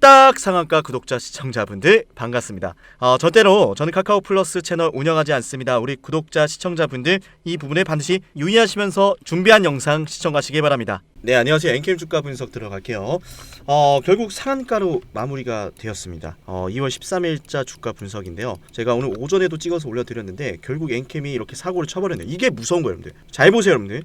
뚝딱 상한가 구독자 시청자분들 반갑습니다. 절대로 저는 카카오 플러스 채널 운영하지 않습니다. 우리 구독자 시청자분들 이 부분에 반드시 유의하시면서 준비한 영상 시청하시기 바랍니다. 네, 안녕하세요. 엔캠 주가 분석 들어갈게요. 결국 상한가로 마무리가 되었습니다. 2월 13일자 주가 분석인데요. 제가 오늘 오전에도 찍어서 올려드렸는데 결국 엔캠이 이렇게 사고를 쳐버렸네요. 이게 무서운 거예요, 여러분들. 잘 보세요, 여러분들.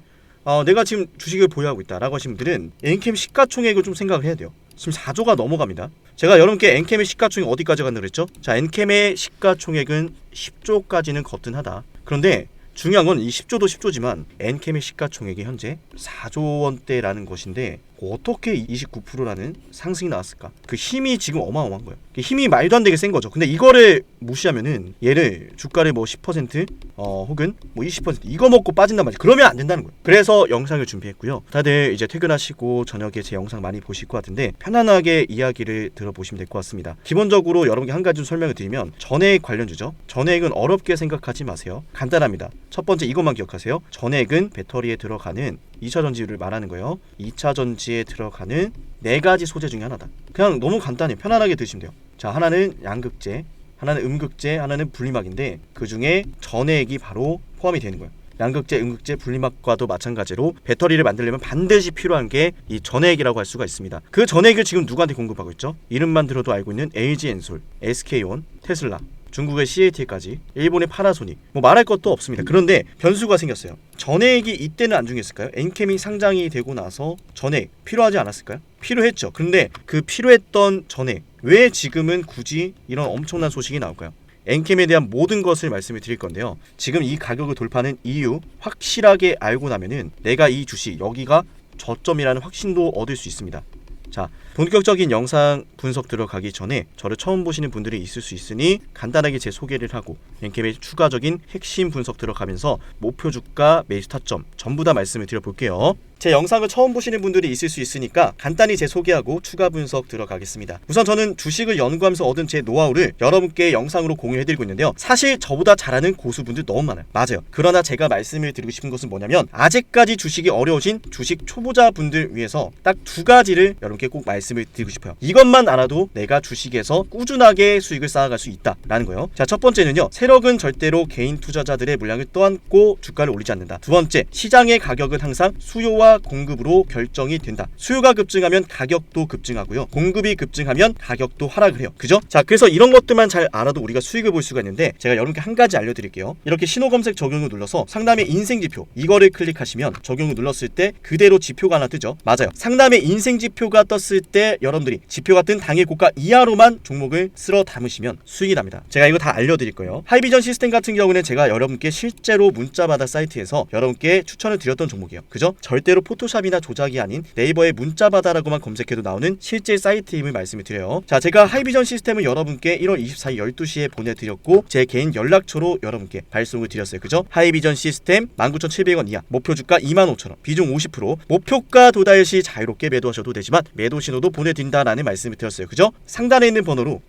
내가 지금 주식을 보유하고 있다라고 하신 분들은 엔캠 시가총액을 좀 생각을 해야 돼요. 지금 4조가 넘어갑니다. 제가 여러분께 엔캠의 시가총액 어디까지 간다고 그랬죠? 자, 엔캠의 시가총액은 10조까지는 거뜬하다. 그런데 중요한 건 이 10조도 10조지만 엔캠의 시가총액이 현재 4조 원대라는 것인데 어떻게 29%라는 상승이 나왔을까? 그 힘이 지금 어마어마한 거예요. 힘이 말도 안 되게 센 거죠. 근데 이거를 무시하면은 얘를 주가를 뭐 10% 혹은 뭐 20% 이거 먹고 빠진단 말이지. 그러면 안 된다는 거예요. 그래서 영상을 준비했고요. 다들 이제 퇴근하시고 저녁에 제 영상 많이 보실 것 같은데 편안하게 이야기를 들어보시면 될 것 같습니다. 기본적으로 여러분께 한 가지 좀 설명을 드리면 전액 관련주죠. 전액은 어렵게 생각하지 마세요. 간단합니다. 첫 번째 이것만 기억하세요. 전액은 배터리에 들어가는 2차 전지를 말하는 거예요. 2차 전지에 들어가는 4가지 소재 중에 하나다. 그냥 너무 간단히 편안하게 드시면 돼요. 자, 하나는 양극재, 하나는 음극재, 하나는 분리막인데 그 중에 전액이 바로 포함이 되는 거예요. 양극재, 음극재, 분리막과도 마찬가지로 배터리를 만들려면 반드시 필요한 게 이 전액이라고 할 수가 있습니다. 그 전액을 지금 누구한테 공급하고 있죠? 이름만 들어도 알고 있는 LG엔솔, SK온, 테슬라, 중국의 CATL까지, 일본의 파나소닉, 뭐 말할 것도 없습니다. 그런데 변수가 생겼어요. 전액이 이때는 안 중요했을까요? 엔캠이 상장이 되고 나서 전액 필요하지 않았을까요? 필요했죠. 그런데 그 필요했던 전액 왜 지금은 굳이 이런 엄청난 소식이 나올까요? 엔캠에 대한 모든 것을 말씀을 드릴 건데요. 지금 이 가격을 돌파하는 이유 확실하게 알고 나면은 내가 이 주식 여기가 저점이라는 확신도 얻을 수 있습니다. 자, 본격적인 영상 분석 들어가기 전에 저를 처음 보시는 분들이 있을 수 있으니 간단하게 제 소개를 하고 엔캠의 추가적인 핵심 분석 들어가면서 목표 주가, 매수 타점 전부 다 말씀을 드려볼게요. 제 영상을 처음 보시는 분들이 있을 수 있으니까 간단히 제 소개하고 추가 분석 들어가겠습니다. 우선 저는 주식을 연구하면서 얻은 제 노하우를 여러분께 영상으로 공유해드리고 있는데요. 사실 저보다 잘하는 고수분들 너무 많아요. 맞아요. 그러나 제가 말씀을 드리고 싶은 것은 뭐냐면 아직까지 주식이 어려우신 주식 초보자분들 위해서 딱 2가지를 여러분께 꼭 말씀을 드리고 싶어요. 이것만 알아도 내가 주식에서 꾸준하게 수익을 쌓아갈 수 있다라는 거예요. 자, 첫 번째는요. 세력은 절대로 개인 투자자들의 물량을 떠안고 주가를 올리지 않는다. 두 번째, 시장의 가격은 항상 수요와 공급으로 결정이 된다. 수요가 급증하면 가격도 급증하고요. 공급이 급증하면 가격도 하락을 해요. 그죠? 자, 그래서 이런 것들만 잘 알아도 우리가 수익을 볼 수가 있는데 제가 여러분께 한 가지 알려드릴게요. 이렇게 신호검색 적용을 눌러서 상담의 인생지표 이거를 클릭하시면 적용을 눌렀을 때 그대로 지표가 하나 뜨죠. 맞아요. 상담의 인생지표가 떴을 때 여러분들이 지표가 뜬 당일 고가 이하로만 종목을 쓸어 담으시면 수익이 납니다. 제가 이거 다 알려드릴 거예요. 하이비전 시스템 같은 경우는 제가 여러분께 실제로 문자받아 사이트에서 여러분께 추천을 드렸던 종목이에요. 그죠? 절대로 포토샵이나 조작이 아닌 네이버에 문자받아라고만 검색해도 나오는 실제 사이트임을 말씀을 드려요. 자, 제가 하이비전 시스템을 여러분께 1월 24일 12시에 보내드렸고 제 개인 연락처로 여러분께 발송을 드렸어요. 그죠? 하이비전 시스템 19,700원 이하, 목표 주가 25,000원, 비중 50%, 목표가 도달 시 자유롭게 매도하셔도 되지만 매도 신호도 보내드린다라는 말씀을 드렸어요. 그죠? 상단에 있는 번호로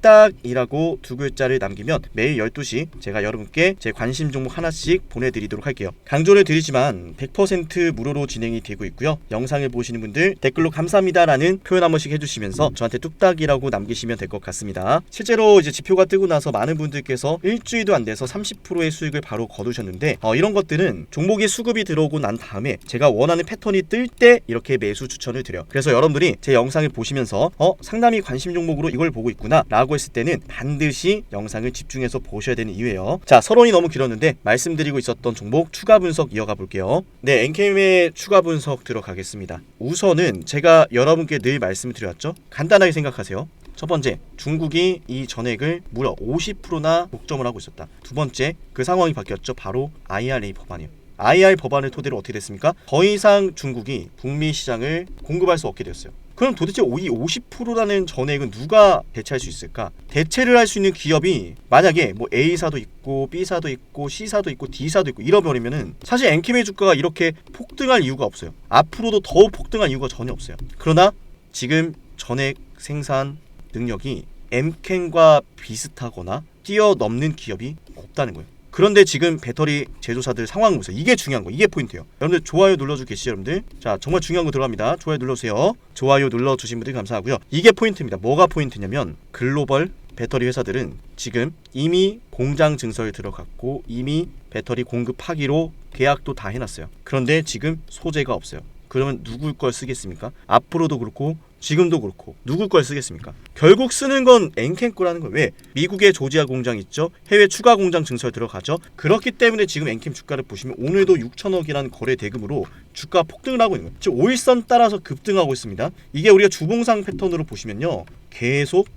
뚝딱이라고 2글자를 남기면 매일 12시 제가 여러분께 제 관심 종목 하나씩 보내드리도록 할게요. 강조를 드리지만 100% 무료로 진행이 되고 있고요. 영상을 보시는 분들 댓글로 감사합니다라는 표현 한 번씩 해주시면서 저한테 뚝딱이라고 남기시면 될 것 같습니다. 실제로 이제 지표가 뜨고 나서 많은 분들께서 일주일도 안 돼서 30%의 수익을 바로 거두셨는데 이런 것들은 종목이 수급이 들어오고 난 다음에 제가 원하는 패턴이 뜰 때 이렇게 매수 추천을 드려요. 그래서 여러분들이 제 영상을 보시면서 상담이 관심 종목으로 이걸 보고 있구나 라고 했을 때는 반드시 영상을 집중해서 보셔야 되는 이유예요. 자, 서론이 너무 길었는데 말씀드리고 있었던 종목 추가 분석 이어가 볼게요. 네, 엔캠의 추가 분석 들어가겠습니다. 우선은 제가 여러분께 늘 말씀을 드렸죠. 간단하게 생각하세요. 첫 번째, 중국이 이 전액을 무려 50%나 독점을 하고 있었다. 두 번째, 그 상황이 바뀌었죠. 바로 IRA 법안이에요. IR 법안을 토대로 어떻게 됐습니까? 더 이상 중국이 북미 시장을 공급할 수 없게 되었어요. 그럼 도대체 이 50%라는 전액은 누가 대체할 수 있을까? 대체를 할 수 있는 기업이 만약에 뭐 A사도 있고 B사도 있고 C사도 있고 D사도 있고 이러버리면은 사실 엔캠의 주가가 이렇게 폭등할 이유가 없어요. 앞으로도 더 폭등할 이유가 전혀 없어요. 그러나 지금 전액 생산 능력이 엔캠과 비슷하거나 뛰어넘는 기업이 없다는 거예요. 그런데 지금 배터리 제조사들 상황 보세요. 이게 중요한 거. 이게 포인트예요. 여러분들 좋아요 눌러주고 계시죠 여러분들? 자 정말 중요한 거 들어갑니다. 좋아요 눌러주세요. 좋아요 눌러주신 분들 감사하고요. 이게 포인트입니다. 뭐가 포인트냐면 글로벌 배터리 회사들은 지금 이미 공장 증설에 들어갔고 이미 배터리 공급하기로 계약도 다 해놨어요. 그런데 지금 소재가 없어요. 그러면 누굴 걸 쓰겠습니까? 앞으로도 그렇고 지금도 그렇고 누굴 걸 쓰겠습니까? 결국 쓰는 건 엔캠 거라는 거예요. 왜? 미국의 조지아 공장 있죠. 해외 추가 공장 증설 들어가죠. 그렇기 때문에 지금 엔캠 주가를 보시면 오늘도 6천억이라는 거래 대금으로 주가 폭등을 하고 있는 거예요. 즉 5일선 따라서 급등하고 있습니다. 이게 우리가 주봉상 패턴으로 보시면요. 계속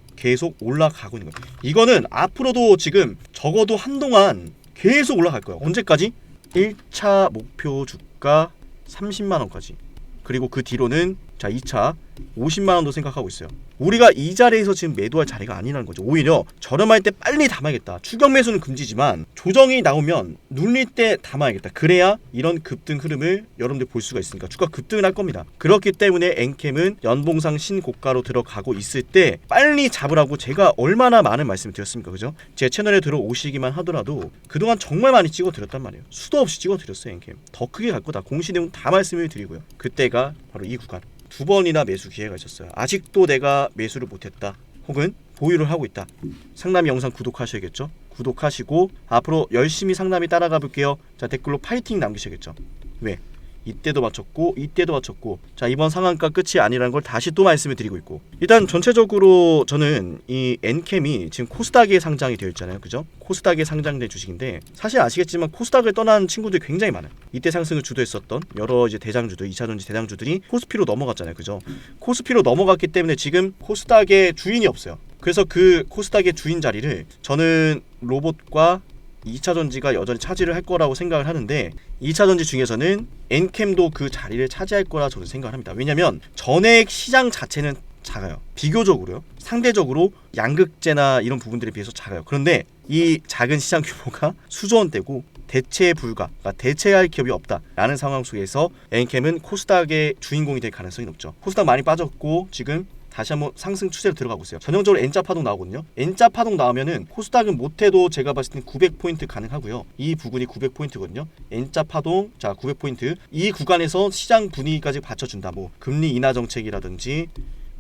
올라가고 있는 거예요. 이거는 앞으로도 지금 적어도 한동안 계속 올라갈 거예요. 언제까지? 1차 목표 주가 30만원까지. 그리고 그 뒤로는 자 2차 50만원도 생각하고 있어요. 우리가 이 자리에서 지금 매도할 자리가 아니라는 거죠. 오히려 저렴할 때 빨리 담아야겠다. 추격 매수는 금지지만 조정이 나오면 눌릴 때 담아야겠다. 그래야 이런 급등 흐름을 여러분들 볼 수가 있으니까 주가 급등을 할 겁니다. 그렇기 때문에 엔캠은 연봉상 신고가로 들어가고 있을 때 빨리 잡으라고 제가 얼마나 많은 말씀을 드렸습니까? 그죠? 제 채널에 들어오시기만 하더라도 그동안 정말 많이 찍어드렸단 말이에요. 수도 없이 찍어드렸어요. 엔캠 더 크게 갈 거다. 공시 내용 다 말씀을 드리고요. 그때가 바로 이 구간. 2번이나 매수 기회가 있었어요. 아직도 내가 매수를 못했다. 혹은 보유를 하고 있다. 상남이 영상 구독하셔야겠죠. 구독하시고 앞으로 열심히 상남이 따라가 볼게요. 자 댓글로 파이팅 남기셔야겠죠. 왜? 이때도 맞췄고 이때도 맞췄고 자 이번 상한가 끝이 아니라는 걸 다시 또 말씀을 드리고 있고 일단 전체적으로 저는 이 엔캠이 지금 코스닥에 상장이 되어 있잖아요. 그죠? 코스닥에 상장된 주식인데 사실 아시겠지만 코스닥을 떠난 친구들이 굉장히 많아요. 이때 상승을 주도했었던 여러 이제 대장주들 2차전지 대장주들이 코스피로 넘어갔잖아요. 그죠? 코스피로 넘어갔기 때문에 지금 코스닥의 주인이 없어요. 그래서 그 코스닥의 주인 자리를 저는 로봇과 2차전지가 여전히 차지를 할 거라고 생각을 하는데 2차전지 중에서는 엔캠도 그 자리를 차지할 거라 저는 생각을 합니다. 왜냐면 전액 시장 자체는 작아요. 비교적으로요. 상대적으로 양극재나 이런 부분들에 비해서 작아요. 그런데 이 작은 시장 규모가 수조 원대고 대체 불가, 그러니까 대체할 기업이 없다라는 상황 속에서 엔캠은 코스닥의 주인공이 될 가능성이 높죠. 코스닥 많이 빠졌고 지금 다시 한번 상승 추세로 들어가고 있어요. 전형적으로 N자 파동 나오거든요. N자 파동 나오면은 코스닥은 못해도 제가 봤을 땐 900포인트 가능하고요. 이 부분이 900포인트거든요. N자 파동, 자 900포인트. 이 구간에서 시장 분위기까지 받쳐준다. 뭐 금리 인하 정책이라든지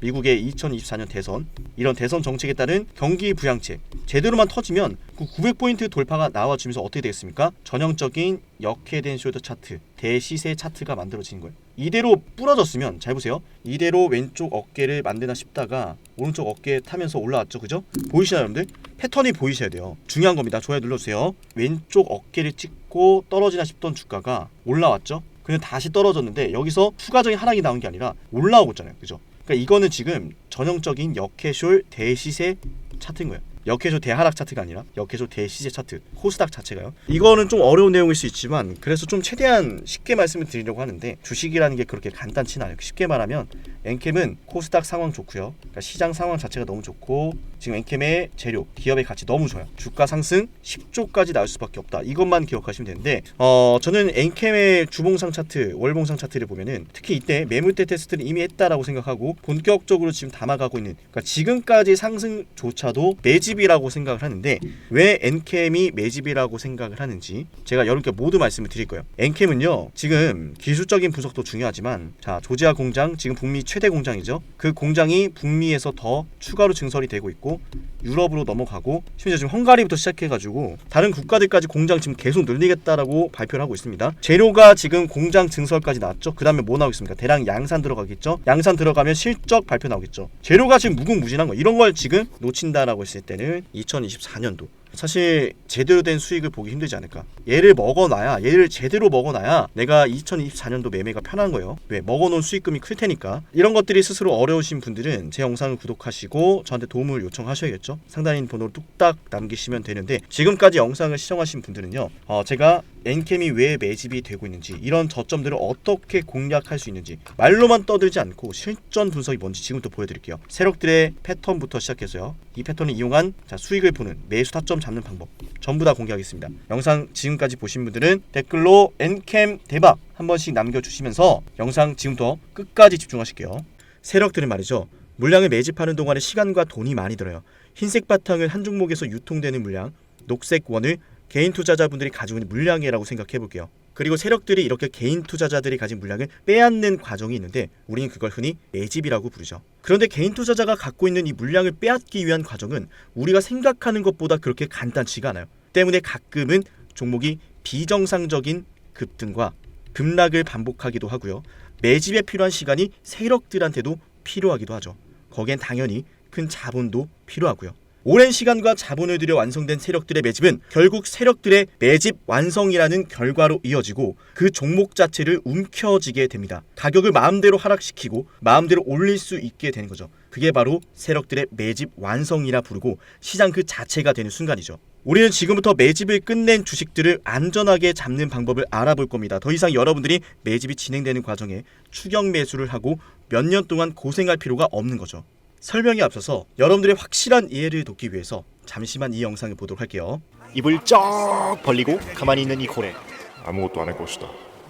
미국의 2024년 대선, 이런 대선 정책에 따른 경기 부양책 제대로만 터지면 그 900포인트 돌파가 나와주면서 어떻게 되겠습니까? 전형적인 역회된 숄더 차트, 대시세 차트가 만들어진 거예요. 이대로 부러졌으면 잘 보세요. 이대로 왼쪽 어깨를 만드나 싶다가 오른쪽 어깨 타면서 올라왔죠. 그죠? 보이시나요 여러분들? 패턴이 보이셔야 돼요. 중요한 겁니다. 좋아요 눌러주세요. 왼쪽 어깨를 찍고 떨어지나 싶던 주가가 올라왔죠. 근데 다시 떨어졌는데 여기서 추가적인 하락이 나온 게 아니라 올라오고 있잖아요. 그죠? 그러니까 이거는 지금 전형적인 역회숄 대시세 차트인 거예요. 역회쇼 대하락 차트가 아니라 역회쇼 대시세 차트, 코스닥 자체가요. 이거는 좀 어려운 내용일 수 있지만 그래서 좀 최대한 쉽게 말씀을 드리려고 하는데 주식이라는 게 그렇게 간단치는 않아요. 쉽게 말하면 엔캠은 코스닥 상황 좋고요. 그러니까 시장 상황 자체가 너무 좋고 지금 엔캠의 재료, 기업의 가치 너무 좋아요. 주가 상승 10조까지 나올 수밖에 없다. 이것만 기억하시면 되는데 저는 엔캠의 주봉상 차트, 월봉상 차트를 보면은 특히 이때 매물대 테스트를 이미 했다라고 생각하고 본격적으로 지금 담아가고 있는 그러니까 지금까지 상승조차도 매집이라고 생각을 하는데 왜 엔캠이 매집이라고 생각을 하는지 제가 여러분께 모두 말씀을 드릴 거예요. 엔캠은요 지금 기술적인 분석도 중요하지만 자 조지아 공장 지금 북미 최대 공장이죠. 그 공장이 북미에서 더 추가로 증설이 되고 있고 유럽으로 넘어가고 심지어 지금 헝가리부터 시작해가지고 다른 국가들까지 공장 지금 계속 늘리겠다라고 발표를 하고 있습니다. 재료가 지금 공장 증설까지 나왔죠. 그 다음에 뭐 나오겠습니까? 대량 양산 들어가겠죠. 양산 들어가면 실적 발표 나오겠죠. 재료가 지금 무궁무진한 거 이런 걸 지금 놓친다라고 했을 때는 2024년도 사실 제대로 된 수익을 보기 힘들지 않을까. 얘를 제대로 먹어놔야 내가 2024년도 매매가 편한 거예요. 왜? 먹어놓은 수익금이 클 테니까. 이런 것들이 스스로 어려우신 분들은 제 영상을 구독하시고 저한테 도움을 요청하셔야겠죠. 상단인 번호를 뚝딱 남기시면 되는데 지금까지 영상을 시청하신 분들은요 제가 엔캠이 왜 매집이 되고 있는지 이런 저점들을 어떻게 공략할 수 있는지 말로만 떠들지 않고 실전 분석이 뭔지 지금부터 보여드릴게요. 세력들의 패턴부터 시작해서요 이 패턴을 이용한 수익을 보는 매수 타점 잡는 방법 전부 다 공개하겠습니다. 영상 지금까지 보신 분들은 댓글로 엔캠 대박 한 번씩 남겨주시면서 영상 지금부터 끝까지 집중하실게요. 세력들은 말이죠 물량을 매집하는 동안에 시간과 돈이 많이 들어요. 흰색 바탕을 한 종목에서 유통되는 물량, 녹색 원을 개인 투자자분들이 가지고 있는 물량이라고 생각해 볼게요. 그리고 세력들이 이렇게 개인 투자자들이 가진 물량을 빼앗는 과정이 있는데 우리는 그걸 흔히 매집이라고 부르죠. 그런데 개인 투자자가 갖고 있는 이 물량을 빼앗기 위한 과정은 우리가 생각하는 것보다 그렇게 간단치가 않아요. 때문에 가끔은 종목이 비정상적인 급등과 급락을 반복하기도 하고요. 매집에 필요한 시간이 세력들한테도 필요하기도 하죠. 거기엔 당연히 큰 자본도 필요하고요. 오랜 시간과 자본을 들여 완성된 세력들의 매집은 결국 세력들의 매집 완성이라는 결과로 이어지고 그 종목 자체를 움켜쥐게 됩니다. 가격을 마음대로 하락시키고 마음대로 올릴 수 있게 되는 거죠. 그게 바로 세력들의 매집 완성이라 부르고 시장 그 자체가 되는 순간이죠. 우리는 지금부터 매집을 끝낸 주식들을 안전하게 잡는 방법을 알아볼 겁니다. 더 이상 여러분들이 매집이 진행되는 과정에 추격 매수를 하고 몇 년 동안 고생할 필요가 없는 거죠. 설명에 앞서서 여러분들의 확실한 이해를 돕기 위해서 잠시만 이 영상을 보도록 할게요. 입을 쩍 벌리고 가만히 있는 이 고래. 아무것도 안 할 것이다.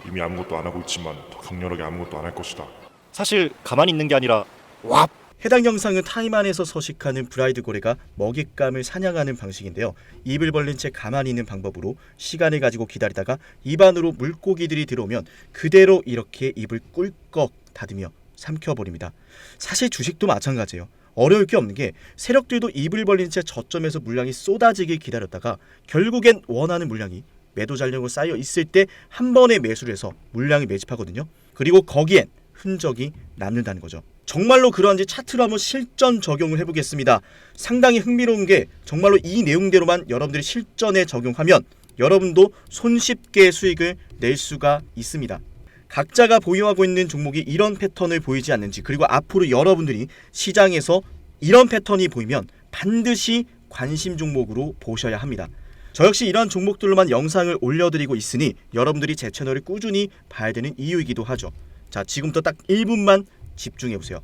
이미 아무것도 안 하고 있지만 더 강렬하게 아무것도 안 할 것이다. 사실 가만히 있는 게 아니라 왑! 해당 영상은 타임 안에서 서식하는 브라이드 고래가 먹잇감을 사냥하는 방식인데요. 입을 벌린 채 가만히 있는 방법으로 시간을 가지고 기다리다가 입 안으로 물고기들이 들어오면 그대로 이렇게 입을 꿀꺽 닫으며 삼켜버립니다. 사실 주식도 마찬가지예요. 어려울 게 없는 게 세력들도 입을 벌린 채 저점에서 물량이 쏟아지길 기다렸다가 결국엔 원하는 물량이 매도 잔량으로 쌓여 있을 때 한 번에 매수를 해서 물량을 매집하거든요. 그리고 거기엔 흔적이 남는다는 거죠. 정말로 그러한지 차트로 한번 실전 적용을 해보겠습니다. 상당히 흥미로운 게 정말로 이 내용대로만 여러분들이 실전에 적용하면 여러분도 손쉽게 수익을 낼 수가 있습니다. 각자가 보유하고 있는 종목이 이런 패턴을 보이지 않는지, 그리고 앞으로 여러분들이 시장에서 이런 패턴이 보이면 반드시 관심 종목으로 보셔야 합니다. 저 역시 이러한 종목들로만 영상을 올려드리고 있으니 여러분들이 제 채널을 꾸준히 봐야 되는 이유이기도 하죠. 자, 지금부터 딱 1분만 집중해보세요.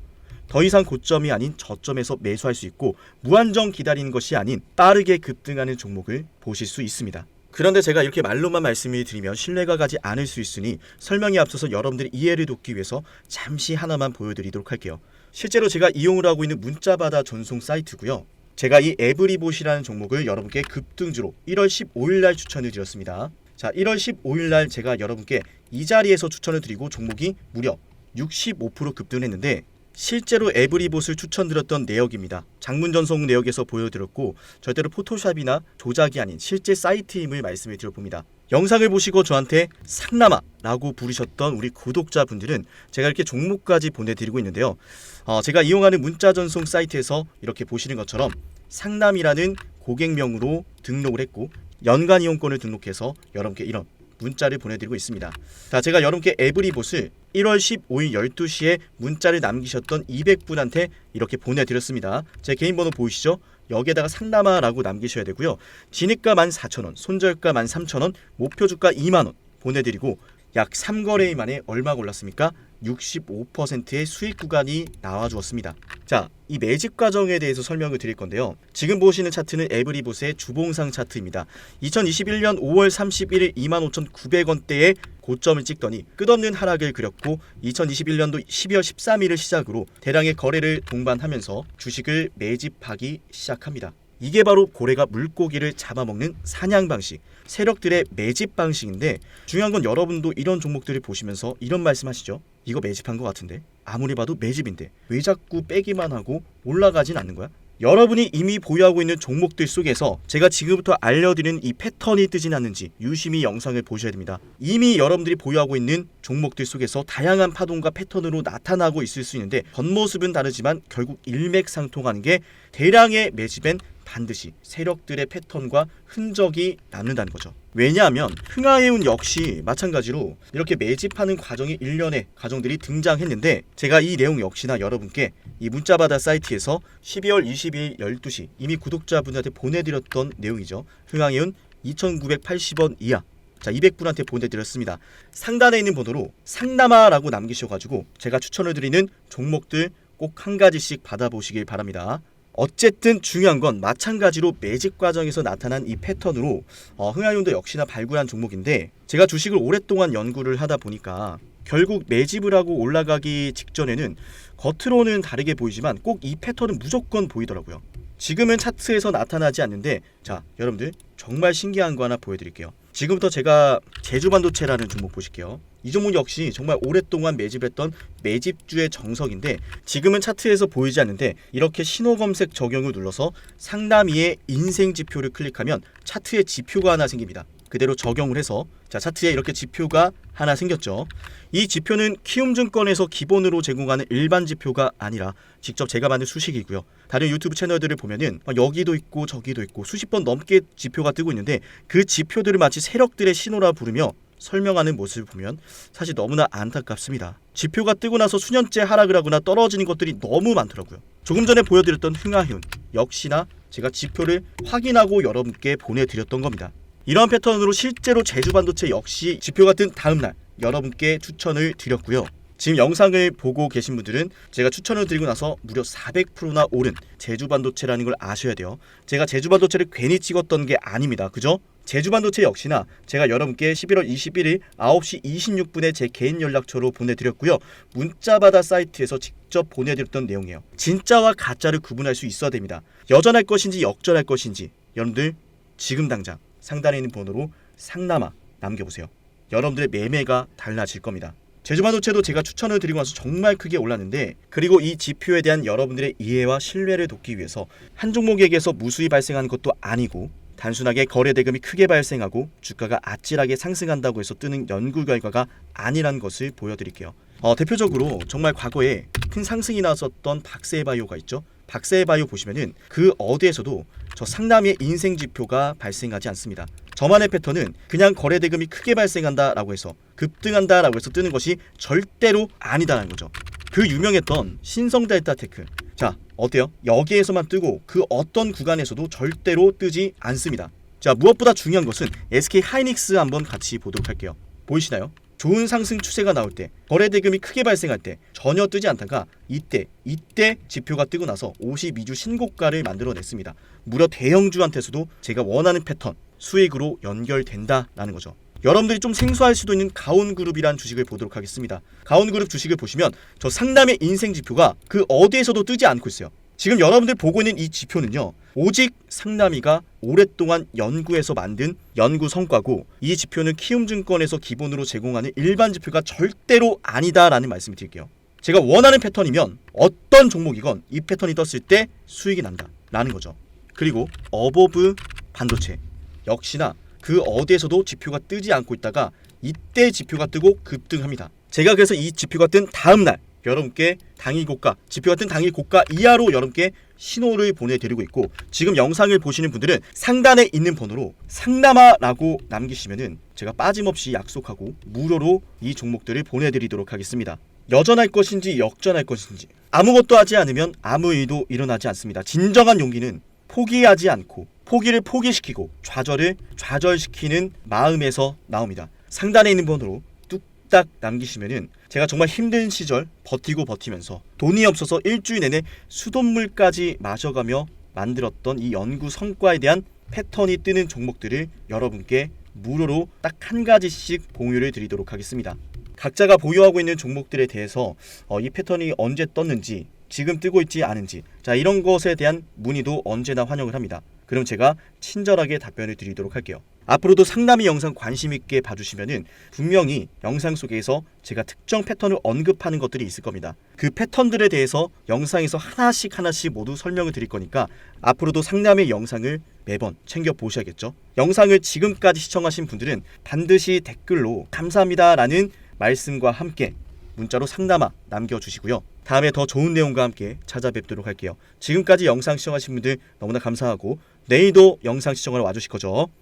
더 이상 고점이 아닌 저점에서 매수할 수 있고 무한정 기다리는 것이 아닌 빠르게 급등하는 종목을 보실 수 있습니다. 그런데 제가 이렇게 말로만 말씀을 드리면 신뢰가 가지 않을 수 있으니 설명에 앞서서 여러분들의 이해를 돕기 위해서 잠시 하나만 보여드리도록 할게요. 실제로 제가 이용을 하고 있는 문자바다 전송 사이트고요. 제가 이 에브리봇이라는 종목을 여러분께 급등주로 1월 15일 날 추천을 드렸습니다. 자, 1월 15일 날 제가 여러분께 이 자리에서 추천을 드리고 종목이 무려 65% 급등했는데 실제로 에브리봇을 추천드렸던 내역입니다. 장문전송 내역에서 보여드렸고 절대로 포토샵이나 조작이 아닌 실제 사이트임을 말씀을 드려봅니다. 영상을 보시고 저한테 상남아라고 부르셨던 우리 구독자분들은 제가 이렇게 종목까지 보내드리고 있는데요. 제가 이용하는 문자전송 사이트에서 이렇게 보시는 것처럼 상남이라는 고객명으로 등록을 했고 연간 이용권을 등록해서 여러분께 이런 문자를 보내드리고 있습니다. 자, 제가 여러분께 에브리봇을 1월 15일 12시에 문자를 남기셨던 200분한테 이렇게 보내드렸습니다. 제 개인 번호 보이시죠? 여기에다가 상남아라고 남기셔야 되고요. 진입가 14,000원, 손절가 13,000원, 목표주가 2만원 보내드리고 약 3거래일 만에 얼마가 올랐습니까? 65%의 수익 구간이 나와주었습니다. 자, 이 매집 과정에 대해서 설명을 드릴 건데요. 지금 보시는 차트는 에브리봇의 주봉상 차트입니다. 2021년 5월 31일 25,900원대에 고점을 찍더니 끝없는 하락을 그렸고 2021년도 12월 13일을 시작으로 대량의 거래를 동반하면서 주식을 매집하기 시작합니다. 이게 바로 고래가 물고기를 잡아먹는 사냥 방식, 세력들의 매집 방식인데 중요한 건 여러분도 이런 종목들을 보시면서 이런 말씀하시죠. 이거 매집한 것 같은데? 아무리 봐도 매집인데 왜 자꾸 빼기만 하고 올라가진 않는 거야? 여러분이 이미 보유하고 있는 종목들 속에서 제가 지금부터 알려드리는 이 패턴이 뜨진 않는지 유심히 영상을 보셔야 됩니다. 이미 여러분들이 보유하고 있는 종목들 속에서 다양한 파동과 패턴으로 나타나고 있을 수 있는데 겉모습은 다르지만 결국 일맥상통하는 게 대량의 매집엔 반드시 세력들의 패턴과 흔적이 남는다는 거죠. 왜냐하면 흥하해운 역시 마찬가지로 이렇게 매집하는 과정이 일련의 과정들이 등장했는데 제가 이 내용 역시나 여러분께 이 문자바다 사이트에서 12월 22일 12시 이미 구독자분들한테 보내드렸던 내용이죠. 흥하해운 2,980원 이하, 자 200분한테 보내드렸습니다. 상단에 있는 번호로 상남아라고 남기셔가지고 제가 추천을 드리는 종목들 꼭 한 가지씩 받아보시길 바랍니다. 어쨌든 중요한 건 마찬가지로 매집 과정에서 나타난 이 패턴으로 흥하해운도 역시나 발굴한 종목인데 제가 주식을 오랫동안 연구를 하다 보니까 결국 매집을 하고 올라가기 직전에는 겉으로는 다르게 보이지만 꼭 이 패턴은 무조건 보이더라고요. 지금은 차트에서 나타나지 않는데, 자 여러분들 정말 신기한 거 하나 보여드릴게요. 지금부터 제가 제주반도체라는 종목 보실게요. 이 종목 역시 정말 오랫동안 매집했던 매집주의 정석인데, 지금은 차트에서 보이지 않는데 이렇게 신호 검색 적용을 눌러서 상담위의 인생 지표를 클릭하면 차트에 지표가 하나 생깁니다. 그대로 적용을 해서 자 차트에 이렇게 지표가 하나 생겼죠. 이 지표는 키움증권에서 기본으로 제공하는 일반 지표가 아니라 직접 제가 만든 수식이고요. 다른 유튜브 채널들을 보면은 여기도 있고 저기도 있고 수십 번 넘게 지표가 뜨고 있는데, 그 지표들을 마치 세력들의 신호라 부르며 설명하는 모습을 보면 사실 너무나 안타깝습니다. 지표가 뜨고 나서 수년째 하락을 하거나 떨어지는 것들이 너무 많더라고요. 조금 전에 보여드렸던 흥하윤 역시나 제가 지표를 확인하고 여러분께 보내드렸던 겁니다. 이러한 패턴으로 실제로 제주반도체 역시 지표가 뜬 다음날 여러분께 추천을 드렸고요. 지금 영상을 보고 계신 분들은 제가 추천을 드리고 나서 무려 400%나 오른 제주반도체라는 걸 아셔야 돼요. 제가 제주반도체를 괜히 찍었던 게 아닙니다. 그죠? 제주반도체 역시나 제가 여러분께 11월 21일 9시 26분에 제 개인 연락처로 보내드렸고요. 문자받아 사이트에서 직접 보내드렸던 내용이에요. 진짜와 가짜를 구분할 수 있어야 됩니다. 여전할 것인지 역전할 것인지 여러분들 지금 당장 상단에 있는 번호로 상남아 남겨보세요. 여러분들의 매매가 달라질 겁니다. 제주반도체도 제가 추천을 드리고 나서 정말 크게 올랐는데, 그리고 이 지표에 대한 여러분들의 이해와 신뢰를 돕기 위해서 한 종목에게서 무수히 발생하는 것도 아니고 단순하게 거래 대금이 크게 발생하고 주가가 아찔하게 상승한다고 해서 뜨는 연구 결과가 아니라는 것을 보여드릴게요. 대표적으로 정말 과거에 큰 상승이 나왔었던 박세바이오가 있죠. 박세바이오 보시면은 그 어디에서도 저 상남의 인생 지표가 발생하지 않습니다. 저만의 패턴은 그냥 거래 대금이 크게 발생한다라고 해서 급등한다라고 해서 뜨는 것이 절대로 아니다라는 거죠. 그 유명했던 신성델타테크, 자 어때요? 여기에서만 뜨고 그 어떤 구간에서도 절대로 뜨지 않습니다. 자 무엇보다 중요한 것은 SK 하이닉스 한번 같이 보도록 할게요. 보이시나요? 좋은 상승 추세가 나올 때, 거래 대금이 크게 발생할 때 전혀 뜨지 않다가 이때 지표가 뜨고 나서 52주 신고가를 만들어냈습니다. 무려 대형주한테서도 제가 원하는 패턴 수익으로 연결된다라는 거죠. 여러분들이 좀 생소할 수도 있는 가온그룹이란 주식을 보도록 하겠습니다. 가온그룹 주식을 보시면 저 상담의 인생 지표가 그 어디에서도 뜨지 않고 있어요. 지금 여러분들 보고 있는 이 지표는요, 오직 상남이가 오랫동안 연구해서 만든 연구 성과고, 이 지표는 키움증권에서 기본으로 제공하는 일반 지표가 절대로 아니다라는 말씀을 드릴게요. 제가 원하는 패턴이면 어떤 종목이건 이 패턴이 떴을 때 수익이 난다라는 거죠. 그리고 어버브 반도체 역시나 그 어디에서도 지표가 뜨지 않고 있다가 이때 지표가 뜨고 급등합니다. 제가 그래서 이 지표가 뜬 다음날 여러분께 당일 고가, 지표가 뜬 당일 고가 이하로 여러분께 신호를 보내드리고 있고, 지금 영상을 보시는 분들은 상단에 있는 번호로 상남아라고 남기시면은 제가 빠짐없이 약속하고 무료로 이 종목들을 보내드리도록 하겠습니다. 여전할 것인지 역전할 것인지 아무것도 하지 않으면 아무 일도 일어나지 않습니다. 진정한 용기는 포기하지 않고 포기를 포기시키고 좌절을 좌절시키는 마음에서 나옵니다. 상단에 있는 번호로 뚝딱 남기시면은 제가 정말 힘든 시절 버티면서 돈이 없어서 일주일 내내 수돗물까지 마셔가며 만들었던 이 연구 성과에 대한 패턴이 뜨는 종목들을 여러분께 무료로 딱 한 가지씩 공유를 드리도록 하겠습니다. 각자가 보유하고 있는 종목들에 대해서 이 패턴이 언제 떴는지, 지금 뜨고 있지 않은지, 자 이런 것에 대한 문의도 언제나 환영을 합니다. 그럼 제가 친절하게 답변을 드리도록 할게요. 앞으로도 상담이 영상 관심 있게 봐주시면은 분명히 영상 속에서 제가 특정 패턴을 언급하는 것들이 있을 겁니다. 그 패턴들에 대해서 영상에서 하나씩 모두 설명을 드릴 거니까 앞으로도 상담의 영상을 매번 챙겨 보셔야겠죠. 영상을 지금까지 시청하신 분들은 반드시 댓글로 감사합니다라는 말씀과 함께 문자로 상담아 남겨주시고요. 다음에 더 좋은 내용과 함께 찾아뵙도록 할게요. 지금까지 영상 시청하신 분들 너무나 감사하고 내일도 영상 시청하러 와주실 거죠.